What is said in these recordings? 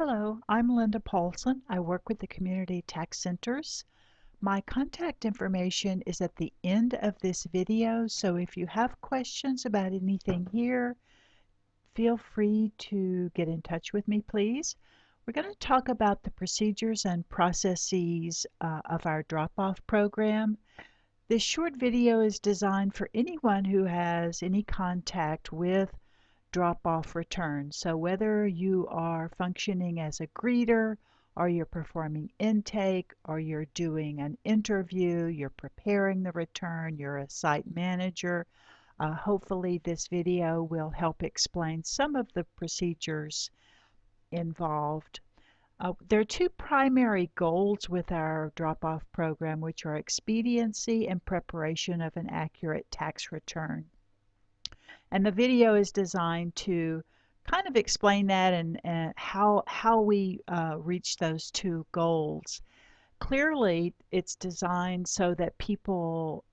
Hello, I'm Linda Paulson. I work with the Community Tax Centers. My contact information is at the end of this video, so if you have questions about anything here, feel free to get in touch with me, please. We're going to talk about the procedures and processes of our drop-off program. This short video is designed for anyone who has any contact with drop-off return. So whether you are functioning as a greeter, or you're performing intake, or you're doing an interview, you're preparing the return, you're a site manager, hopefully this video will help explain some of the procedures involved. There are two primary goals with our drop-off program, which are expediency and preparation of an accurate tax return. And the video is designed to kind of explain that and how we reach those two goals. Clearly, it's designed so that people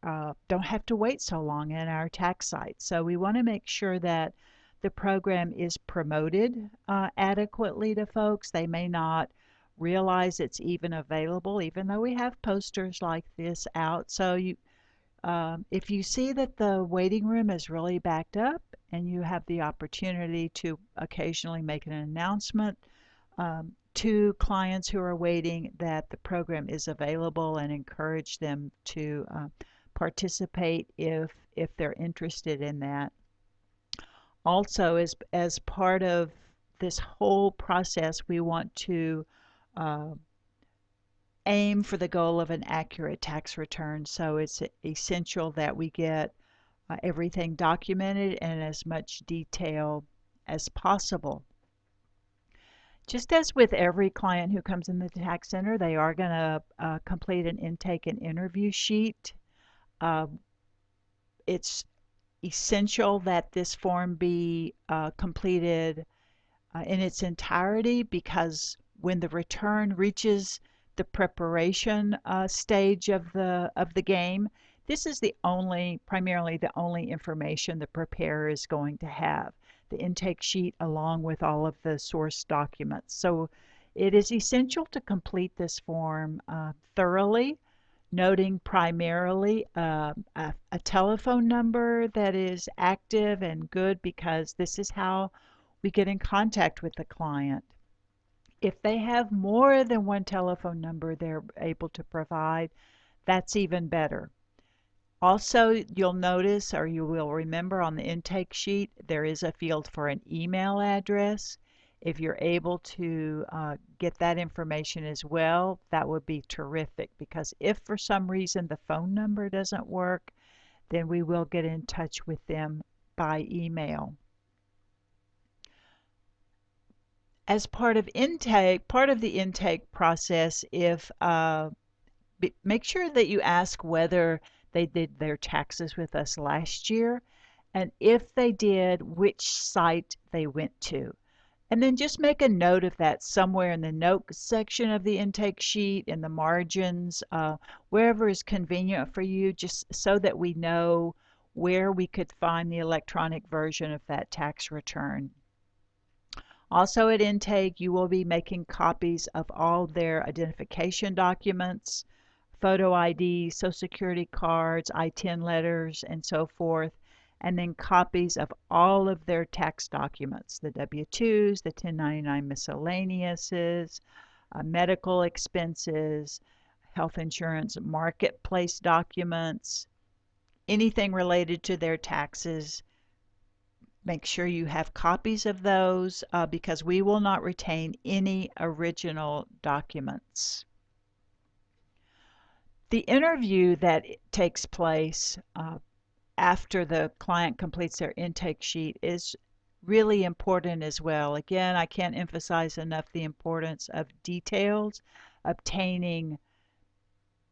don't have to wait so long in our tax site. So we want to make sure that the program is promoted adequately to folks. They may not realize it's even available, even though we have posters like this out. So if you see that the waiting room is really backed up and you have the opportunity to occasionally make an announcement to clients who are waiting that the program is available and encourage them to participate if they're interested in that. Also, as part of this whole process, we want to aim for the goal of an accurate tax return. So it's essential that we get everything documented and as much detail as possible. Just as with every client who comes in the tax center, they are going to complete an intake and interview sheet. It's essential that this form be completed in its entirety, because when the return reaches the preparation stage of the game, this is primarily the only information the preparer is going to have, the intake sheet along with all of the source documents. So it is essential to complete this form thoroughly, noting primarily a telephone number that is active and good, because this is how we get in contact with the client. If they have more than one telephone number they're able to provide, that's even better. Also, you'll notice, or you will remember, on the intake sheet, there is a field for an email address. If you're able to get that information as well, that would be terrific, because if for some reason the phone number doesn't work, then we will get in touch with them by email. As part of the intake process, make sure that you ask whether they did their taxes with us last year, and if they did, which site they went to. And then just make a note of that somewhere in the note section of the intake sheet, in the margins, wherever is convenient for you, just so that we know where we could find the electronic version of that tax return. Also at intake, you will be making copies of all their identification documents, photo ID, Social Security cards, I-10 letters, and so forth, and then copies of all of their tax documents, the W-2s, the 1099 miscellaneouses, medical expenses, health insurance marketplace documents, anything related to their taxes. Make sure you have copies of those because we will not retain any original documents. The interview that takes place after the client completes their intake sheet is really important as well. Again, I can't emphasize enough the importance of details, obtaining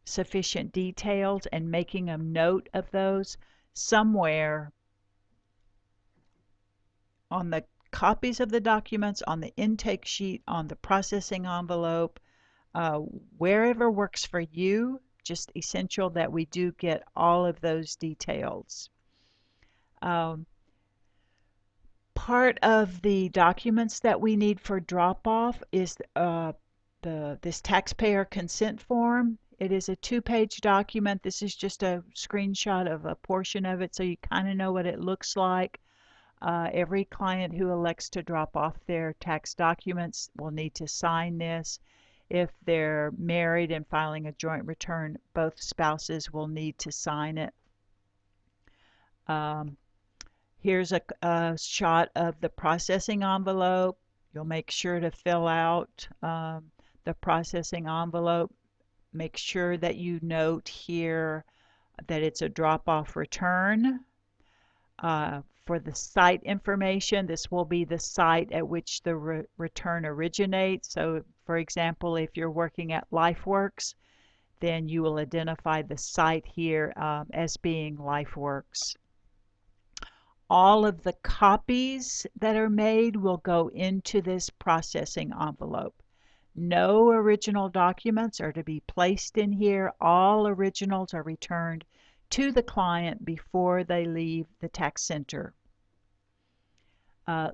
sufficient details and making a note of those somewhere on the copies of the documents, on the intake sheet, on the processing envelope, wherever works for you. Just essential that we do get all of those details. Part Part of the documents that we need for drop-off is this taxpayer consent form. It is a 2-page document. This is just a screenshot of a portion of it so you kind of know what it looks like. Every client who elects to drop off their tax documents will need to sign this. If they're married and filing a joint return, both spouses will need to sign it. Here's a shot of the processing envelope. You'll make sure to fill out the processing envelope. Make sure that you note here that it's a drop-off return. For the site information, this will be the site at which the return originates. So, for example, if you're working at LifeWorks, then you will identify the site here as being LifeWorks. All of the copies that are made will go into this processing envelope. No original documents are to be placed in here. All originals are returned to the client before they leave the tax center.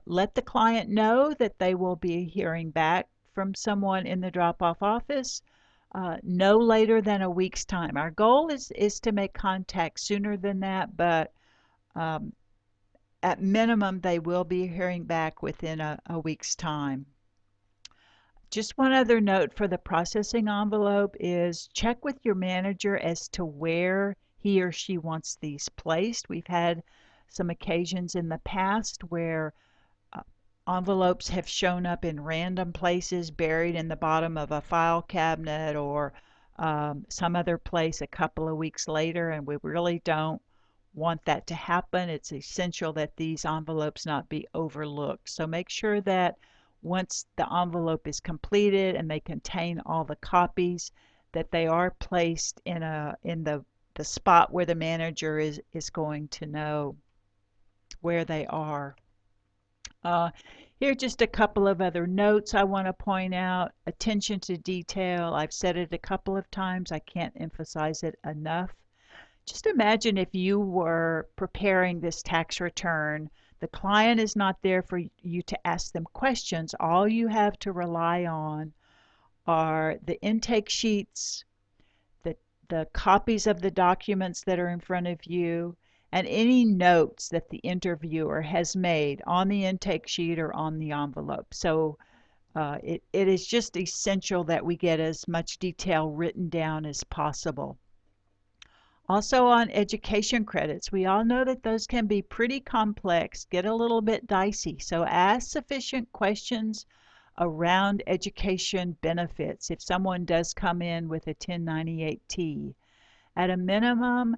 Let the client know that they will be hearing back from someone in the drop-off office no later than a week's time. Our goal is to make contact sooner than that, but at minimum, they will be hearing back within a week's time. Just one other note for the processing envelope is check with your manager as to where he or she wants these placed. We've had some occasions in the past where envelopes have shown up in random places, buried in the bottom of a file cabinet or some other place a couple of weeks later, and we really don't want that to happen. It's essential that these envelopes not be overlooked. So make sure that once the envelope is completed and they contain all the copies, that they are placed in the spot where the manager is going to know where they are. Here are just a couple of other notes I want to point out. Attention to detail. I've said it a couple of times. I can't emphasize it enough. Just imagine if you were preparing this tax return. The client is not there for you to ask them questions. All you have to rely on are the intake sheets, the copies of the documents that are in front of you, and any notes that the interviewer has made on the intake sheet or on the envelope. So it is just essential that we get as much detail written down as possible. Also on education credits, we all know that those can be pretty complex, get a little bit dicey. So ask sufficient questions around education benefits if someone does come in with a 1098-T. At a minimum,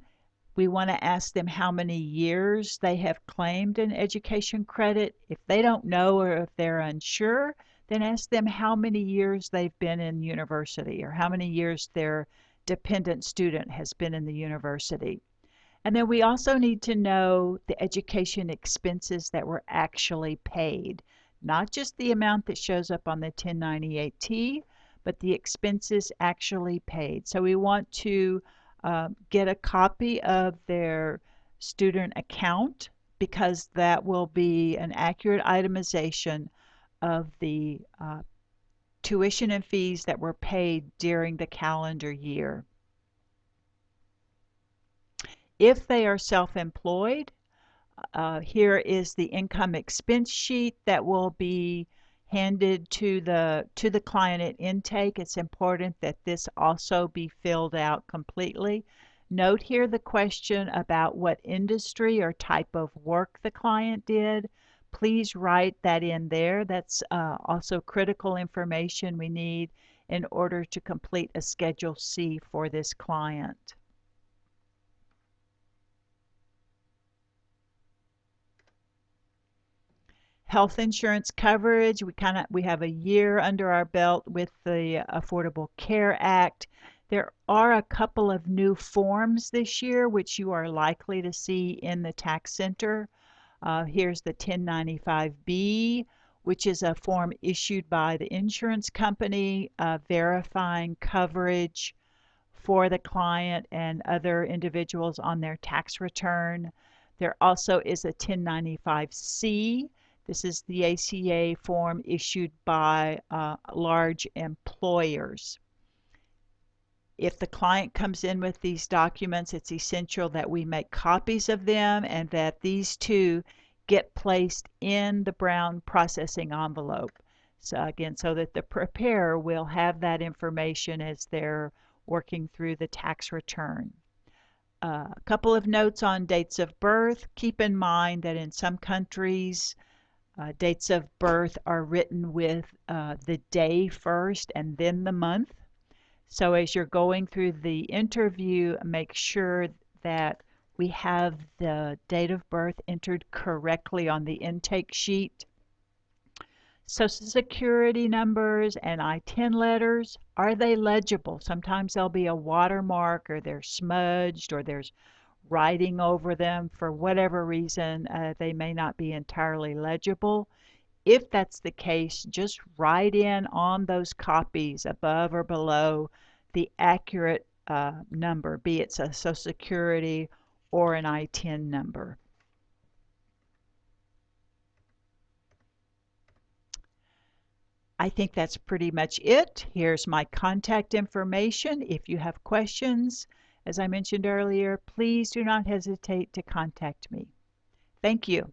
we want to ask them how many years they have claimed an education credit. If they don't know or if they're unsure, then ask them how many years they've been in university or how many years their dependent student has been in the university. And then we also need to know the education expenses that were actually paid, not just the amount that shows up on the 1098-T, but the expenses actually paid. So we want to get a copy of their student account because that will be an accurate itemization of the tuition and fees that were paid during the calendar year. If they are self-employed, here is the income expense sheet that will be handed to the client at intake. It's important that this also be filled out completely. Note here the question about what industry or type of work the client did. Please write that in there. That's also critical information we need in order to complete a Schedule C for this client. Health insurance coverage, we have a year under our belt with the Affordable Care Act. There are a couple of new forms this year which you are likely to see in the tax center. Here's the 1095B, which is a form issued by the insurance company verifying coverage for the client and other individuals on their tax return. There also is a 1095C This is the ACA form issued by large employers. If the client comes in with these documents, it's essential that we make copies of them and that these two get placed in the brown processing envelope. So again, so that the preparer will have that information as they're working through the tax return. A couple of notes on dates of birth. Keep in mind that in some countries, dates of birth are written with the day first and then the month. So as you're going through the interview, make sure that we have the date of birth entered correctly on the intake sheet. Social Security numbers and I-10 letters, are they legible? Sometimes there'll be a watermark or they're smudged or there's writing over them. For whatever reason, they may not be entirely legible. If that's the case, just write in on those copies above or below the accurate number, be it a Social Security or an I-10 number. I think that's pretty much it. Here's my contact information. If you have questions, as I mentioned earlier, please do not hesitate to contact me. Thank you.